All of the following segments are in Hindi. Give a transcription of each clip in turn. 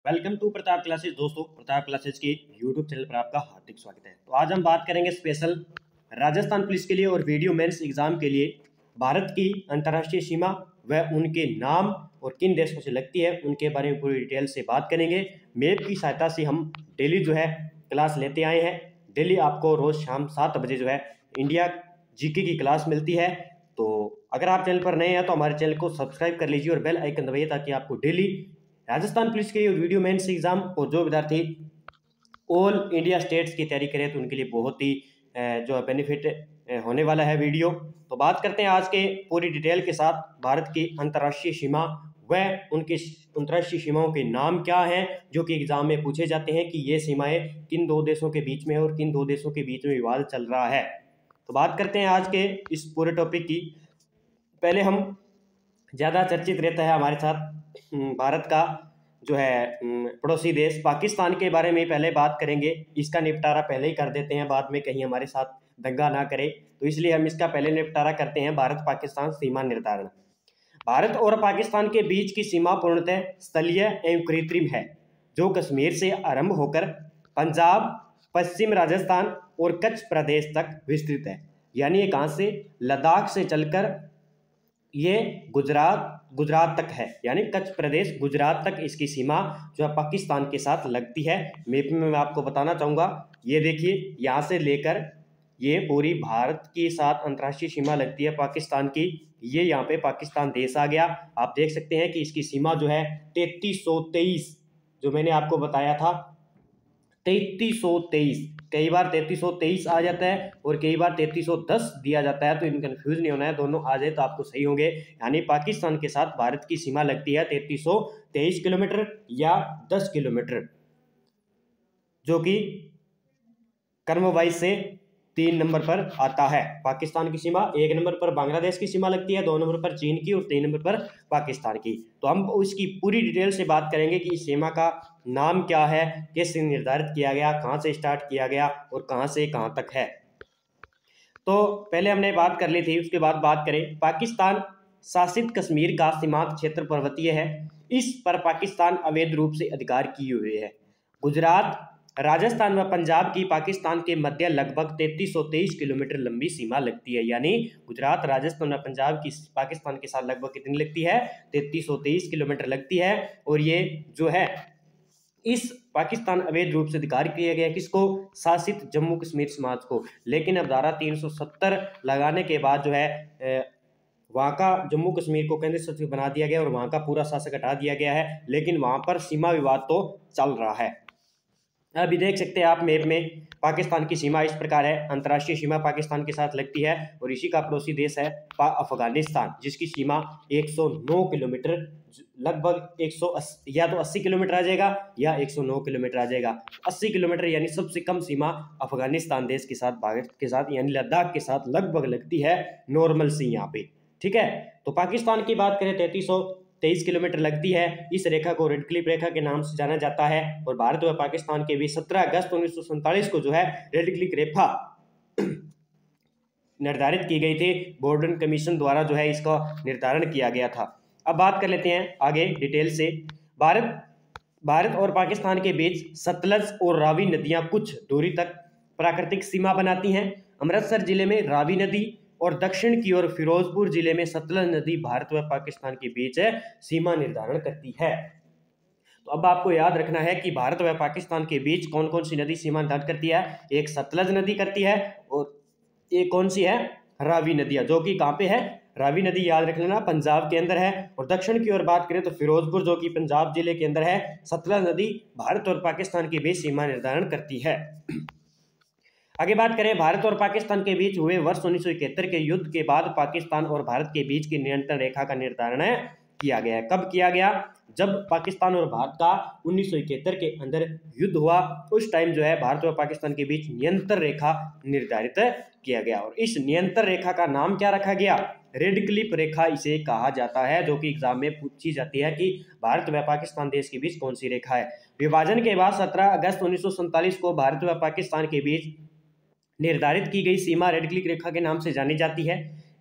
Welcome to Pratap classes. दोस्तों, प्रताप क्लासेस के यूट्यूब चैनल पर आपका हार्दिक स्वागत है। तो आज हम बात करेंगे स्पेशल राजस्थान पुलिस के लिए और वीडियो मेंस एग्जाम के लिए भारत की अंतर्राष्ट्रीय सीमा व उनके नाम और किन देशों से लगती है उनके बारे में पूरी डिटेल से बात करेंगे। मैप की सहायता से हम डेली जो है क्लास लेते आए हैं। डेली आपको रोज़ शाम 7 बजे जो है इंडिया जीके की क्लास मिलती है। तो अगर आप चैनल पर नए हैं तो हमारे चैनल को सब्सक्राइब कर लीजिए और बेल आइकन दबाइए ताकि आपको डेली राजस्थान पुलिस के वीडियो मेंस एग्जाम और जो विद्यार्थी ऑल इंडिया स्टेट्स की तैयारी करें तो उनके लिए बहुत ही जो है बेनिफिट होने वाला है वीडियो। तो बात करते हैं आज के पूरी डिटेल के साथ भारत की अंतर्राष्ट्रीय सीमा व उनकी अंतर्राष्ट्रीय सीमाओं के नाम क्या हैं जो कि एग्जाम में पूछे जाते हैं कि ये सीमाएं किन दो देशों के बीच में है और किन दो देशों के बीच में विवाद चल रहा है। तो बात करते हैं आज के इस पूरे टॉपिक की। पहले हम ज़्यादा चर्चित रहता है हमारे साथ भारत का जो है पड़ोसी देश पाकिस्तान के बारे में पहले बात करेंगे। इसका निपटारा पहले ही कर देते हैं, बाद में कहीं हमारे साथ दंगा ना करे, तो इसलिए हम इसका पहले निपटारा करते हैं। भारत पाकिस्तान सीमा निर्धारण। भारत और पाकिस्तान के बीच की सीमा पूर्णतः स्थलीय एवं कृत्रिम है, जो कश्मीर से आरंभ होकर पंजाब, पश्चिम राजस्थान और कच्छ प्रदेश तक विस्तृत है। यानी ये कहाँ से, लद्दाख से चलकर ये गुजरात तक है, यानी कच्छ प्रदेश गुजरात तक इसकी सीमा जो है पाकिस्तान के साथ लगती है। मैप में मैं आपको बताना चाहूँगा, ये देखिए यहाँ से लेकर ये पूरी भारत के साथ अंतर्राष्ट्रीय सीमा लगती है पाकिस्तान की। ये यहाँ पे पाकिस्तान देश आ गया। आप देख सकते हैं कि इसकी सीमा जो है 3323, जो मैंने आपको बताया था 3323, कई बार 3323 आ जाता है और कई बार 3310 दिया जाता है, तो इन कन्फ्यूज नहीं होना है, दोनों आ जाए तो आपको सही होंगे। यानी पाकिस्तान के साथ भारत की सीमा लगती है 3323 किलोमीटर या 10 किलोमीटर, जो कि क्रमवाइज से 3 नंबर पर आता है। पाकिस्तान की सीमा 1 नंबर पर बांग्लादेश की सीमा लगती है, 2 नंबर पर चीन की और 3 नंबर पर पाकिस्तान की। तो हम उसकी पूरी डिटेल से बात करेंगे कि इस सीमा का नाम क्या है, कैसे निर्धारित किया गया, कहाँ से स्टार्ट किया गया और कहाँ से कहाँ तक है। तो पहले हमने बात कर ली थी, उसके बाद बात करें। पाकिस्तान शासित कश्मीर का सीमांत क्षेत्र पर्वतीय है। इस पर पाकिस्तान अवैध रूप से अधिकार किए हुए है। गुजरात, राजस्थान व पंजाब की पाकिस्तान के मध्य लगभग 3323 किलोमीटर लंबी सीमा लगती है। यानी गुजरात, राजस्थान व पंजाब की पाकिस्तान के साथ लगभग कितनी लगती है, 3323 किलोमीटर लगती है। और ये जो है इस पाकिस्तान अवैध रूप से अधिकार किया गया किसको, शासित जम्मू कश्मीर समाज को। लेकिन अब धारा 370 लगाने के बाद जो है वहाँ का जम्मू कश्मीर को केंद्र शासित बना दिया गया और वहाँ का पूरा शासक हटा दिया गया है। लेकिन वहाँ पर सीमा विवाद तो चल रहा है। अभी देख सकते हैं आप मैप में पाकिस्तान की सीमा इस प्रकार है। अंतर्राष्ट्रीय सीमा पाकिस्तान के साथ लगती है और इसी का पड़ोसी देश है अफगानिस्तान, जिसकी सीमा 109 किलोमीटर, लगभग 180 या तो 80 किलोमीटर आ जाएगा या 109 किलोमीटर आ जाएगा। 80 किलोमीटर यानी सबसे कम सीमा अफगानिस्तान देश के साथ, भारत के साथ यानी लद्दाख के साथ लगभग लगती है नॉर्मल सी यहाँ पे। ठीक है, तो पाकिस्तान की बात करें 3323 किलोमीटर लगती है। इस रेखा को रेड क्लिप रेखा के नाम से जाना जाता है और भारत व पाकिस्तान के बीच 17 अगस्त 1947 को जो है रेड क्लिप रेखा निर्धारित की गई थी। बॉर्डर कमीशन द्वारा जो है इसका निर्धारण किया गया था। अब बात कर लेते हैं आगे डिटेल से। भारत और पाकिस्तान के बीच सतलज और रावी नदियां कुछ दूरी तक प्राकृतिक सीमा बनाती हैं। अमृतसर जिले में रावी नदी और दक्षिण की ओर फिरोजपुर जिले में सतलज नदी भारत व पाकिस्तान के बीच सीमा निर्धारण करती है। तो अब आपको याद रखना है कि भारत व पाकिस्तान के बीच कौन कौन सी नदी सीमा निर्धारित करती है। एक सतलज नदी करती है और एक कौन सी है, रावी नदियां, जो कि कहाँ पे है, रावी नदी याद रख लेना पंजाब के अंदर है। और दक्षिण की ओर बात करें तो फिरोजपुर, जो कि पंजाब जिले के अंदर है। सतलज नदी भारत और पाकिस्तान के बीच सीमा निर्धारण करती है। आगे बात करें, भारत और पाकिस्तान के बीच हुए वर्ष 1971 के युद्ध के बाद पाकिस्तान और भारत के बीच की नियंत्रण रेखा का निर्धारण किया गया है। कब किया गया, जब पाकिस्तान और भारत का 1971 के अंदर युद्ध हुआ, उस टाइम जो है भारत और पाकिस्तान के बीच नियंत्रण रेखा निर्धारित किया गया। और इस नियंत्रण रेखा का नाम क्या रखा गया, रेड क्लिप रेखा इसे कहा जाता है, जो कि एग्जाम में पूछी जाती है कि भारत व पाकिस्तान देश के बीच कौन सी रेखा है। विभाजन के बाद 17 अगस्त 1947 को भारत व पाकिस्तान के बीच निर्धारित की गई सीमा रेड क्लिप रेखा के नाम से जानी जाती है।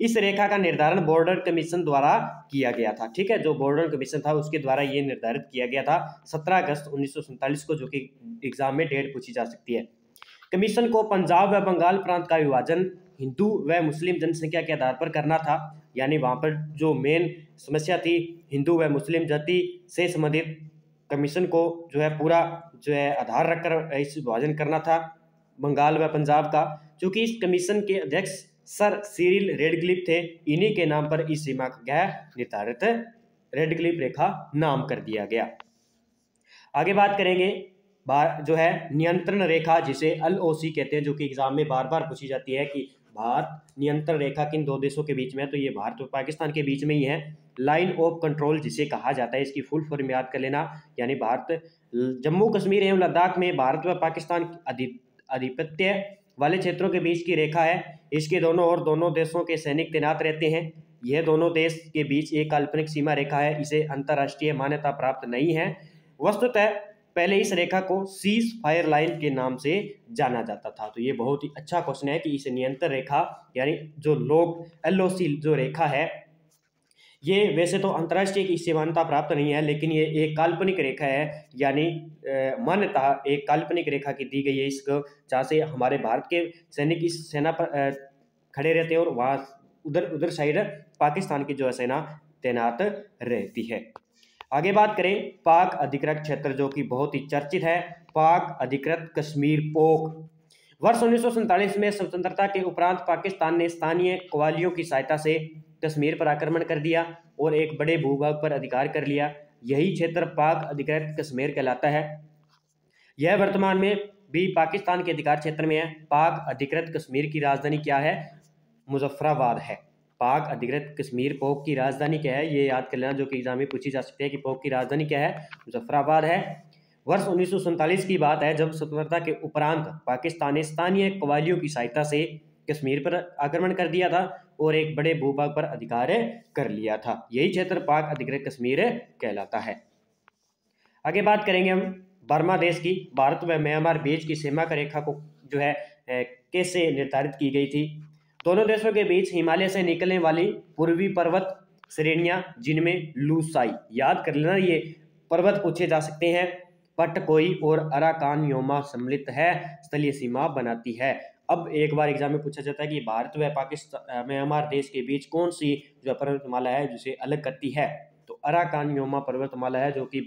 इस रेखा का निर्धारण बॉर्डर कमीशन द्वारा किया गया था। ठीक है, जो बॉर्डर कमीशन था उसके द्वारा ये निर्धारित किया गया था 17 अगस्त 1947 को, जो कि एग्जाम में डेट पूछी जा सकती है। कमीशन को पंजाब व बंगाल प्रांत का विभाजन हिंदू व मुस्लिम जनसंख्या के आधार पर करना था, यानी वहाँ पर जो मेन समस्या थी हिंदू व मुस्लिम जाति से संबंधित, कमीशन को जो है पूरा जो है आधार रखकर इस विभाजन करना था बंगाल व पंजाब का। चूंकि इस कमीशन के अध्यक्ष सर सिरिल रेडक्लिफ थे, इन्हीं के नाम पर इस सीमा का निर्धारित रेडक्लिफ रेखा नाम कर दिया गया। आगे बात करेंगे जो है नियंत्रण रेखा, जिसे LOC कहते हैं, जो कि एग्जाम में बार बार पूछी जाती है कि भारत नियंत्रण रेखा किन दो देशों के बीच में है, तो ये भारत और पाकिस्तान के बीच में ही है। लाइन ऑफ कंट्रोल जिसे कहा जाता है, इसकी फुल फॉर्म याद कर लेना, यानी भारत जम्मू कश्मीर एवं लद्दाख में भारत व पाकिस्तान आधिपत्य वाले क्षेत्रों के बीच की रेखा है। इसके दोनों ओर दोनों देशों के सैनिक तैनात रहते हैं। यह दोनों देश के बीच एक काल्पनिक सीमा रेखा है, इसे अंतर्राष्ट्रीय मान्यता प्राप्त नहीं है। वस्तुतः पहले इस रेखा को सीज फायर लाइन के नाम से जाना जाता था। तो ये बहुत ही अच्छा क्वेश्चन है कि इस नियंत्रण रेखा यानी जो लोग LOC जो रेखा है, ये वैसे तो अंतर्राष्ट्रीय की मान्यता प्राप्त नहीं है, लेकिन ये एक काल्पनिक रेखा है, यानी मान्यता एक काल्पनिक रेखा की दी गई है इसको, जहाँ से हमारे भारत के सैनिक इस सेना पर खड़े रहते हैं और वहाँ उधर साइड पाकिस्तान की जो है सेना तैनात रहती है। आगे बात करें पाक अधिकृत क्षेत्र, जो कि बहुत ही चर्चित है, पाक अधिकृत कश्मीर पोक। वर्ष 1947 में स्वतंत्रता के उपरांत पाकिस्तान ने स्थानीय कवालियों की सहायता से कश्मीर पर आक्रमण कर दिया और एक बड़े भूभाग पर अधिकार कर लिया। यही क्षेत्र पाक अधिकृत कश्मीर कहलाता है। यह वर्तमान में भी पाकिस्तान के अधिकार क्षेत्र में है। पाक अधिकृत कश्मीर की राजधानी क्या है? मुजफ्फराबाद है। पाक अधिकृत कश्मीर पोक की राजधानी क्या है, ये याद कर लेना, जो कि एग्जाम में पूछी जा सकती है कि पोक की राजधानी क्या है, मुजफ्फराबाद है। वर्ष 1947 की बात है, जब स्वतंत्रता के उपरांत पाकिस्तान ने स्थानीय कवालियों की सहायता से कश्मीर पर आक्रमण कर दिया था और एक बड़े भूभाग पर अधिकार कर लिया था। यही क्षेत्र पाक अधिकृत कश्मीर कहलाता है। आगे बात करेंगे हम बर्मा देश की। भारत व म्यांमार बीच की सीमा रेखा को जो है कैसे निर्धारित की गई थी। दोनों देशों के बीच हिमालय से निकलने वाली पूर्वी पर्वत श्रेणियां, जिनमें लूसाई, याद कर लेना ये पर्वत पूछे जा सकते हैं, पटकोई और अराकान योमा सम्मिलित है, स्थलीय सीमा बनाती है। अब एक बार एग्जाम में पूछा जाता है कि भारत व पाकिस्तान म्यांमार देश के बीच कौन सी जो पर्वतमाला है जिसे अलग करती है, तो अराकान योमा पर्वतमाला है, जो कि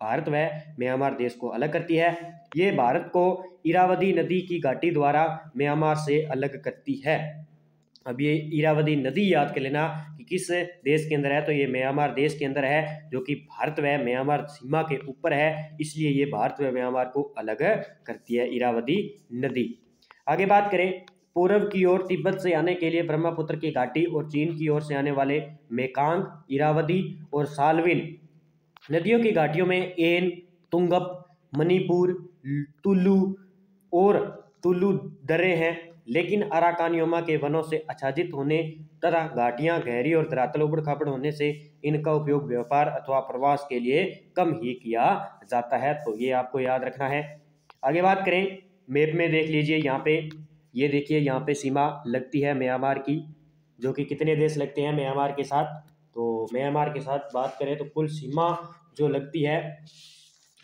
भारत व म्यांमार देश को अलग करती है। ये भारत को इरावदी नदी की घाटी द्वारा म्यांमार से अलग करती है। अब ये इरावदी नदी याद कर लेना कि किस देश के अंदर है, तो ये म्यांमार देश के अंदर है, जो कि भारत व म्यांमार सीमा के ऊपर है, इसलिए ये भारत व म्यांमार को अलग करती है इरावदी नदी। आगे बात करें पूर्व की ओर तिब्बत से आने के लिए ब्रह्मपुत्र की घाटी और चीन की ओर से आने वाले मेकांग, इरावदी और साल्विन नदियों की घाटियों में एन, तुंगप, मणिपुर, तुलु और तुलु दर्रे हैं, लेकिन अराकान योमा के वनों से आच्छादित होने तथा घाटियां गहरी और धरातल उबड़ खाबड़ होने से इनका उपयोग व्यापार अथवा प्रवास के लिए कम ही किया जाता है। तो ये आपको याद रखना है। आगे बात करें मैप में देख लीजिए, यहाँ पे ये देखिए, यहाँ पे सीमा लगती है म्यांमार की, जो कि कितने देश लगते हैं म्यांमार के साथ, तो म्यांमार के साथ बात करें तो कुल सीमा जो लगती है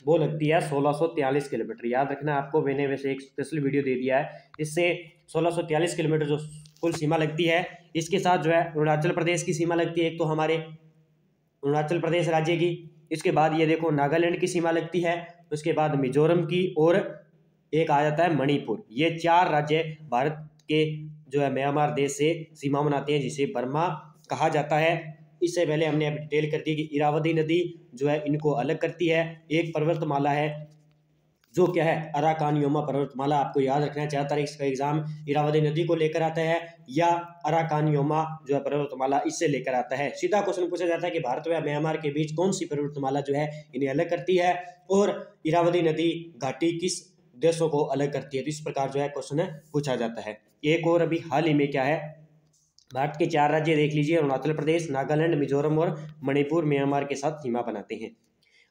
वो लगती है 1643 किलोमीटर। याद रखना, आपको मैंने वैसे एक स्पेशल वीडियो दे दिया है, इससे 1643 किलोमीटर जो कुल सीमा लगती है। इसके साथ जो है अरुणाचल प्रदेश की सीमा लगती है, एक तो हमारे अरुणाचल प्रदेश राज्य की, इसके बाद ये देखो नागालैंड की सीमा लगती है, उसके बाद मिजोरम की, और एक आ जाता है मणिपुर। ये 4 राज्य भारत के जो है म्यांमार देश से सीमा बनाते हैं, जिसे बर्मा कहा जाता है। इससे पहले हमने अब डिटेल कर दी कि इरावदी नदी जो है इनको अलग करती है। एक पर्वतमाला है जो क्या है अराकान योमा पर्वतमाला, आपको याद रखना है। 4 तारीख का एग्जाम इरावदी नदी को लेकर आता है या अराकान योमा जो है पर्वतमाला इससे लेकर आता है। सीधा क्वेश्चन पूछा जाता है कि भारत व म्यांमार के बीच कौन सी पर्वतमाला जो है इन्हें अलग करती है और इरावदी नदी घाटी किस देशों को अलग करती है। तो इस प्रकार जो है क्वेश्चन पूछा जाता है। एक और अभी हाल ही में क्या है, भारत के 4 राज्य देख लीजिए, अरुणाचल प्रदेश, नागालैंड, मिजोरम और मणिपुर म्यांमार के साथ सीमा बनाते हैं।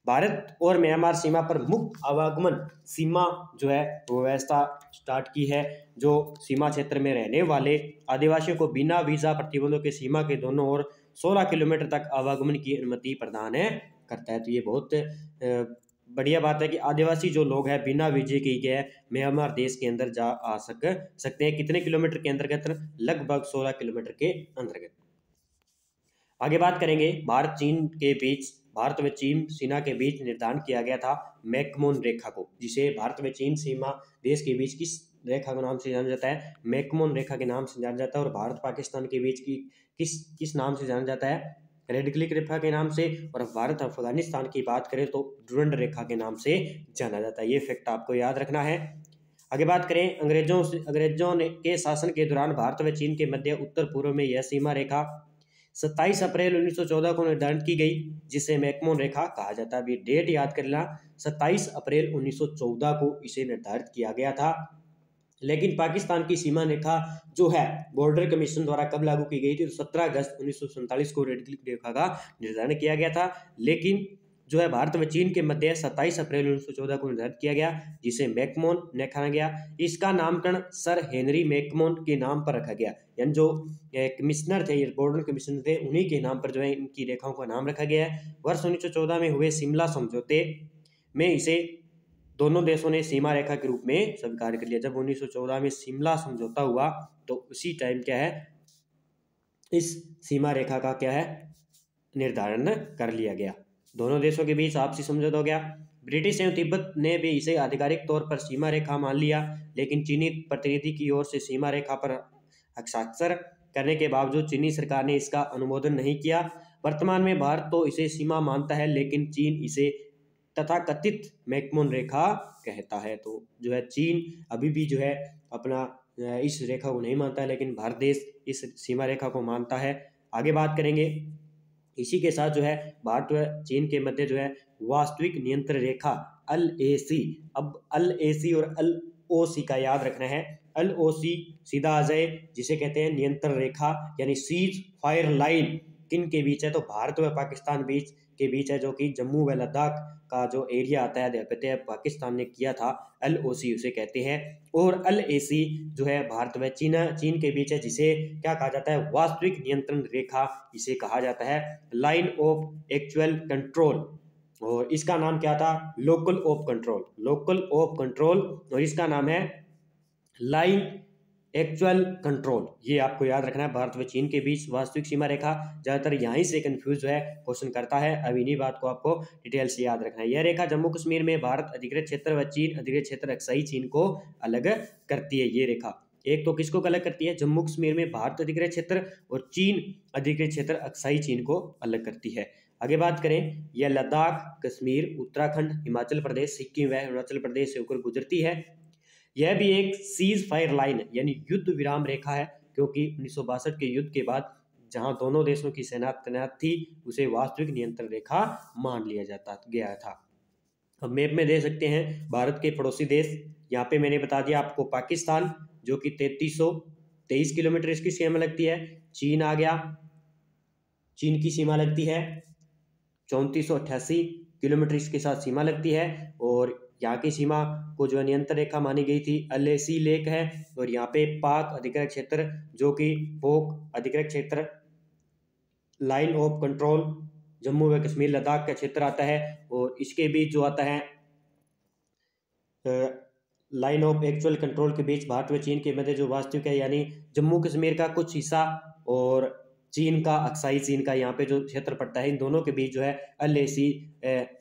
भारत और म्यांमार सीमा पर मुक्त आवागमन सीमा जो है वो व्यवस्था स्टार्ट की है, जो सीमा क्षेत्र में रहने वाले आदिवासियों को बिना वीजा प्रतिबंधों के सीमा के दोनों ओर 16 किलोमीटर तक आवागमन की अनुमति प्रदान करता है। तो ये बहुत बढ़िया बात है कि आदिवासी जो लोग हैं बिना वीजे के क्या म्यांमार देश के अंदर जा आ सकते हैं। कितने किलोमीटर के अंतर्गत? लगभग 16 किलोमीटर के अंतर्गत। आगे बात करेंगे भारत व चीन सीमा के बीच निर्धारण किया गया था मैकमोहन रेखा को, जिसे भारत व चीन सीमा देश के बीच किस रेखा के नाम से जाना जाता है? मैकमोहन रेखा के नाम से जाना जाता है। और भारत पाकिस्तान के बीच की किस नाम से जाना जाता है? रेड क्लिक रेखा के नाम से। और भारत अफगानिस्तान की बात करें तो डुरंड रेखा के नाम से जाना जाता है। ये फैक्ट आपको याद रखना है। आगे बात करें अंग्रेजों के शासन के दौरान भारत व चीन के मध्य उत्तर पूर्व में यह सीमा रेखा 27 अप्रैल 1914 को निर्धारित की गई, जिसे मैकमोहन रेखा कहा जाता है। अभी डेट याद कर लेना, 27 अप्रैल 1914 को इसे निर्धारित किया गया था। लेकिन पाकिस्तान की सीमा रेखा जो है बॉर्डर कमीशन द्वारा कब लागू की गई थी? तो 17 अगस्त 1947 को रेड क्लिक रेखा का निर्धारण किया गया था। लेकिन जो है भारत व चीन के मध्य 27 अप्रैल 1914 को निर्धारित किया गया, जिसे मैकमोहन रेखा गया। इसका नामकरण सर हेनरी मैकमोहन के नाम पर रखा गया, यानी जो कमिश्नर थे, बॉर्डर कमिश्नर थे, उन्हीं के नाम पर जो है इनकी रेखाओं का नाम रखा गया है। वर्ष 1914 में हुए शिमला समझौते में इसे दोनों देशों ने सीमा रेखा के रूप में स्वीकार कर लिया। जब 1914 में शिमला समझौता हुआ तो उसी टाइम क्या है, इस सीमा रेखा का क्या है, निर्धारण कर लिया गया। दोनों देशों के बीच आपसी समझौता हो गया। ब्रिटिश एवं तिब्बत ने भी इसे आधिकारिक तौर पर सीमा रेखा मान लिया, लेकिन चीनी प्रतिनिधि की ओर से सीमा रेखा पर हस्ताक्षर करने के बावजूद चीनी सरकार ने इसका अनुमोदन नहीं किया। वर्तमान में भारत तो इसे सीमा मानता है, लेकिन चीन इसे तथाकथित मैकमोहन रेखा कहता है। तो जो है चीन अभी भी जो है अपना इस रेखा को नहीं मानता है, लेकिन भारत देश इस सीमा रेखा को मानता है। आगे बात करेंगे, इसी के साथ जो है भारत व चीन के मध्य जो है वास्तविक नियंत्रण रेखा LAC। अब LAC और LOC का याद रखना है। LOC सीधा आ जाए जिसे कहते हैं नियंत्रण रेखा, यानी सीज फायर लाइन किन के बीच है? तो भारत व पाकिस्तान के बीच है, जो कि जम्मू व लद्दाख का जो एरिया आता है पाकिस्तान ने किया था, LOC उसे कहते हैं। और LAC जो है भारत व चीन के बीच है, जिसे क्या कहा जाता है? वास्तविक नियंत्रण रेखा इसे कहा जाता है, लाइन ऑफ एक्चुअल कंट्रोल। और इसका नाम क्या था? Local of control. और इसका नाम है लाइन एक्चुअल कंट्रोल। ये आपको याद रखना है। भारत व चीन के बीच वास्तविक सीमा रेखा, ज़्यादातर यहीं से कंफ्यूज है क्वेश्चन करता है। अब इन्हीं बात को आपको डिटेल से याद रखना है। यह रेखा जम्मू कश्मीर में भारत अधिकृत क्षेत्र व चीन अधिकृत क्षेत्र अक्साई चीन को अलग करती है। ये रेखा एक तो किसको अलग करती है? जम्मू कश्मीर में भारत अधिकृत क्षेत्र और चीन अधिकृत क्षेत्र अक्साई चीन को अलग करती है। आगे बात करें, यह लद्दाख, कश्मीर, उत्तराखंड, हिमाचल प्रदेश, सिक्किम व अरुणाचल प्रदेश से होकर गुजरती है। यह भी एक सीज फायर लाइन है, यानी युद्ध विराम रेखा है, क्योंकि 1962 के युद्ध के बाद जहां दोनों देशों की सेना तैनात थी उसे वास्तविक नियंत्रण रेखा मान लिया जाता गया था। अब मैप में देख सकते हैं भारत के पड़ोसी देश, यहाँ पे मैंने बता दिया आपको पाकिस्तान जो कि 3323 किलोमीटर इसकी सीमा लगती है। चीन आ गया, चीन की सीमा लगती है 3488 किलोमीटर इसके साथ सीमा लगती है। और यहाँ की सीमा को जो नियंत्रण रेखा मानी गई थी LAC लेक है। और यहाँ पे पाक अधिकृत क्षेत्र जो कि पोक अधिकृत क्षेत्र, लाइन ऑफ कंट्रोल जम्मू व कश्मीर लद्दाख का क्षेत्र आता है। और इसके बीच जो आता है लाइन ऑफ एक्चुअल कंट्रोल के बीच भारत व चीन के मध्य जो वास्तविक है, यानी जम्मू कश्मीर का कुछ हिस्सा और चीन का अक्साई चीन का यहाँ पे जो क्षेत्र पड़ता है, इन दोनों के बीच जो है LAC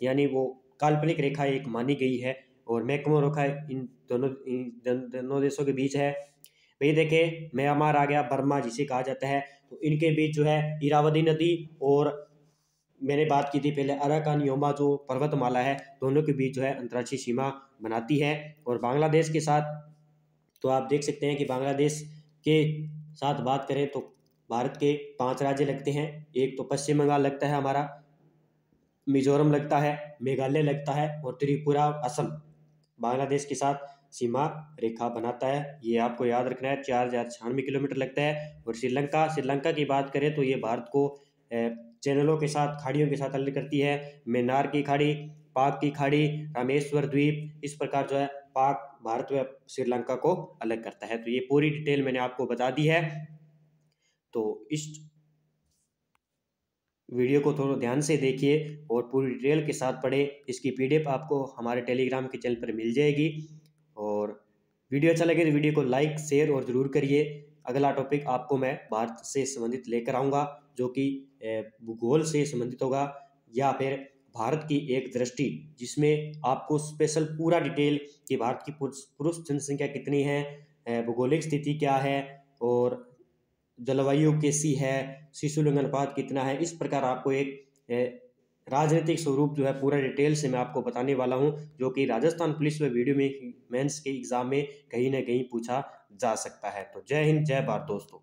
यानी वो काल्पनिक रेखा एक मानी गई है। और मैकमोहन रेखा इन दोनों देशों के बीच है। भाई देखे म्यांमार आ गया, बर्मा जिसे कहा जाता है, तो इनके बीच जो है इरावदी नदी और मैंने बात की थी पहले अराकान योमा जो पर्वतमाला है, दोनों के बीच जो है अंतर्राष्ट्रीय सीमा बनाती है। और बांग्लादेश के साथ तो आप देख सकते हैं कि बांग्लादेश के साथ बात करें तो भारत के 5 राज्य लगते हैं। एक तो पश्चिम बंगाल लगता है हमारा, मिजोरम लगता है, मेघालय लगता है और त्रिपुरा असम बांग्लादेश के साथ सीमा रेखा बनाता है। ये आपको याद रखना है। 4096 किलोमीटर लगता है। और श्रीलंका की बात करें तो ये भारत को चैनलों के साथ, खाड़ियों के साथ अलग करती है। मैन्नार की खाड़ी, पाक की खाड़ी, रामेश्वर द्वीप, इस प्रकार जो है पाक भारत व श्रीलंका को अलग करता है। तो ये पूरी डिटेल मैंने आपको बता दी है। तो इस वीडियो को थोड़ा ध्यान से देखिए और पूरी डिटेल के साथ पढ़ें। इसकी PDF आपको हमारे टेलीग्राम के चैनल पर मिल जाएगी। और वीडियो अच्छा लगे तो वीडियो को लाइक, शेयर और ज़रूर करिए। अगला टॉपिक आपको मैं भारत से संबंधित लेकर आऊँगा, जो कि भूगोल से संबंधित होगा, या फिर भारत की एक दृष्टि, जिसमें आपको स्पेशल पूरा डिटेल कि भारत की पुरुष जनसंख्या कितनी है, भौगोलिक स्थिति क्या है, और जलवायु कैसी है, शिशु लिंग अनुपात कितना है, इस प्रकार आपको एक राजनीतिक स्वरूप जो है पूरा डिटेल से मैं आपको बताने वाला हूं, जो कि राजस्थान पुलिस व वीडियो में मेंस के एग्जाम में कहीं ना कहीं पूछा जा सकता है। तो जय हिंद, जय भारत दोस्तों।